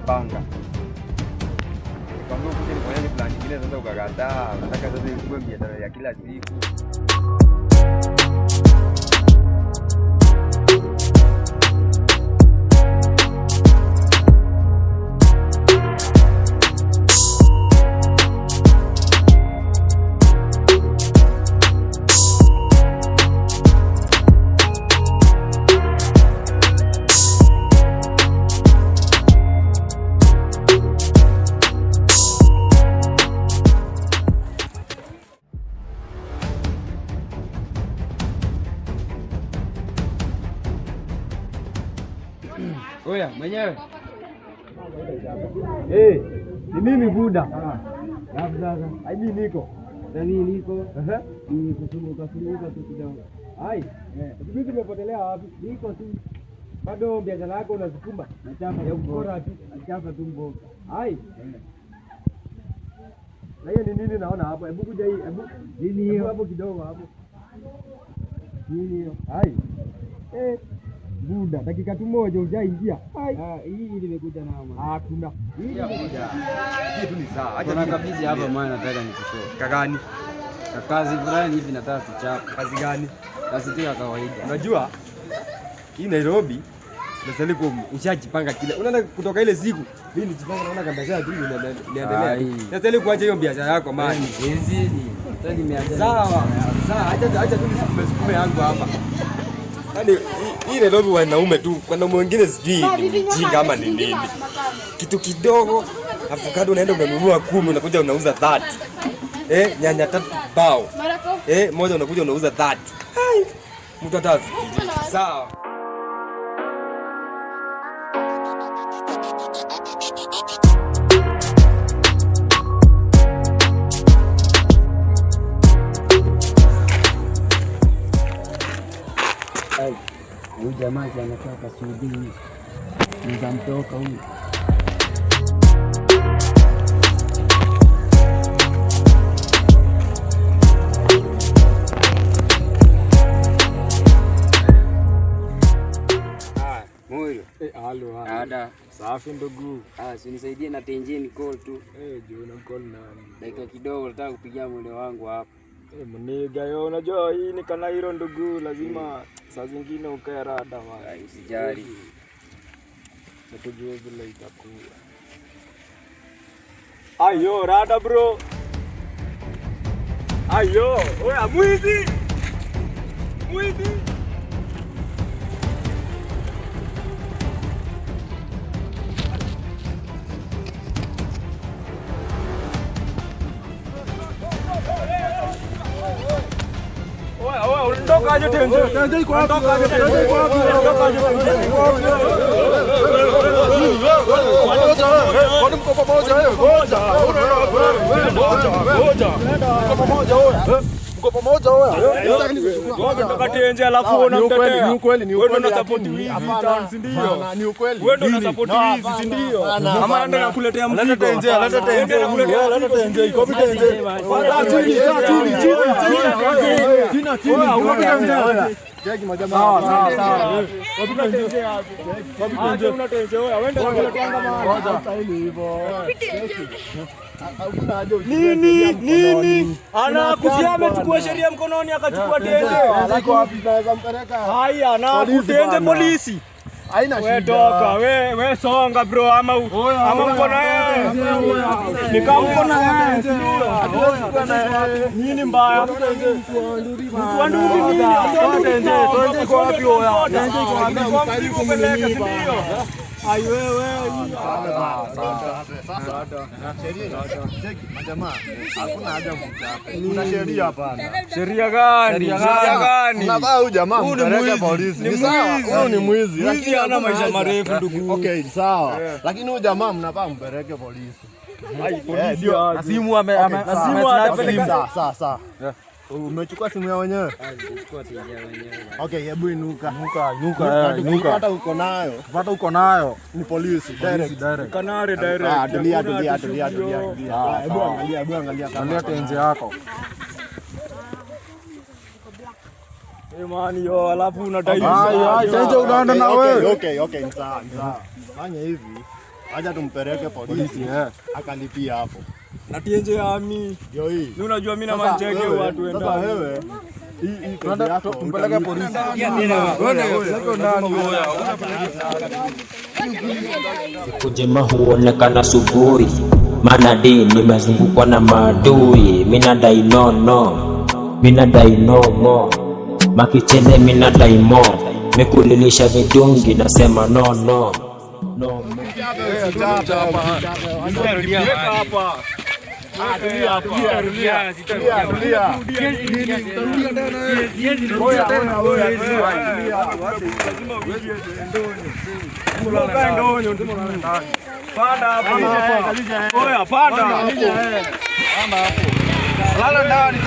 Panga. Kwamba kuja nifanye plan nyingine sasa ukakataa. Nataka sasa ikuwe biashara ya kila siku. Oya, mwenyewe. Ni mimi Buda. Sasa. Aibi niko. Nani niko? Ni kusumuka tu kidogo. Hai. Sisi tumepotelea wapi? Niko tu. Bado biashara yako unazikuma. Nachapa ya ukora tu. Nachapa tu mboga. Hai. Na hiyo ni nini naona hapo? Hebu kuja hii. Hebu nini hiyo hapo kidogo hapo? Nini hiyo? Hai. Buda, dakika tu moja hujaingia. Hii nimekuja na mama. Hakuna. Hii tu ni sawa. Acha nakabidhi hapa maana nataka nikushoe. Kagani? Kazi fulani hivi nataka kuchapa. Kazi gani? Kazi tu ya kawaida. Unajua hii Nairobi nasali kwa ushajipanga kile. Unaona kutoka ile siku mimi nijipanga naona kama biashara tu inaendelea. Nasali kuacha hiyo biashara yako maana. Hizi ni sasa nimeacha. Sawa. Acha tu nisukume yangu hapa. Yaani hii Nairobi wanaume tu, wanaume wengine sijui jinga ama ni nini. Kitu kidogo, avocado unaenda unanunua 10 unakuja unauza 30. Nyanya 3 bao. Moja unakuja unauza 30. Hai. Mtu atafikiria. Sawa. Huyu jamaa anataka Saudi. Nitamtoka huyu. Moyo. Halo. Ada. Safi ndugu. Si nisaidie na tenjeni call tu. Juu na call nani? Dakika kidogo nataka kupigia mwendo wangu hapa. Mniga yo, unajua hii ni Kanairo ndugu, lazima saa zingine ukae rada man. Usijali. Natujue vile itakuwa. Ayo, rada bro. Ayo, oya mwizi. Mwizi. Unatoka aje tenje? Tenje iko wapi? Unatoka aje tenje? Unatoka aje tenje? Kwani mko pamoja wewe? Ngoja. Mko pamoja wewe. Mko pamoja wewe. Ngoja unatoka tenje alafu unamtetea. Ni ukweli. Wewe una support hivi town si ndio? Ni ukweli. Wewe una support hivi si ndio? Ama anda nakuletea mzigo. Leta tenje. Leta tenje. Iko vipi tenje? Chini. Jeki majamaa. Sawa. Wapita tenje hapo. Wapita tenje. Una tenje wewe. Wenda kuletea ngama. Ngoja. Style hivyo. Nini? Anakusia amechukua sheria mkononi akachukua tenje. Aliko wapi naweza mpeleka? Haya, na kutenje polisi. Haina shida. Wewe toka, wewe songa bro ama mkono wewe. Nikamko na wewe. Nini mbaya? Mtu anduri nini? Tenje iko wapi hoya? Tenje iko wapi? Kupeleka ndio. Ai wewe. Sasa majamaa hakuna haja mtaka. Kuna sheria hapana. Sheria gani? Unavaa huyu jamaa mpeleke polisi. Ni sawa. Huyu ni mwizi. Mwizi hana maisha marefu ndugu. Okay, sawa. Lakini huyu jamaa mnavaa mpeleke polisi. Ai polisi. Asimu amepeleka. Sawa. Umechukua simu ya wenyewe? Nilichukua tenje wenyewe. Okay, hebu inuka. Nuka. Hata uko nayo. Ni polisi direct. Kanare direct. Tulia. Hebu angalia kama tenje yako. Imani yo, alafu unadai. Tenje unaenda na wewe. Okay, sawa. Fanya hivi. Acha tumpeleke polisi akalipia hapo. Na tenje yami. Ndio hii. Ni unajua mimi na manjege watu wenda. Sasa wewe hii tunaenda tumpeleke polisi. Siku njema huonekana asubuhi, maana nimezungukwa na maadui. Mina dai no more, makichele mina dai more, mekulilisha vidungi nasema no. Lala ndani.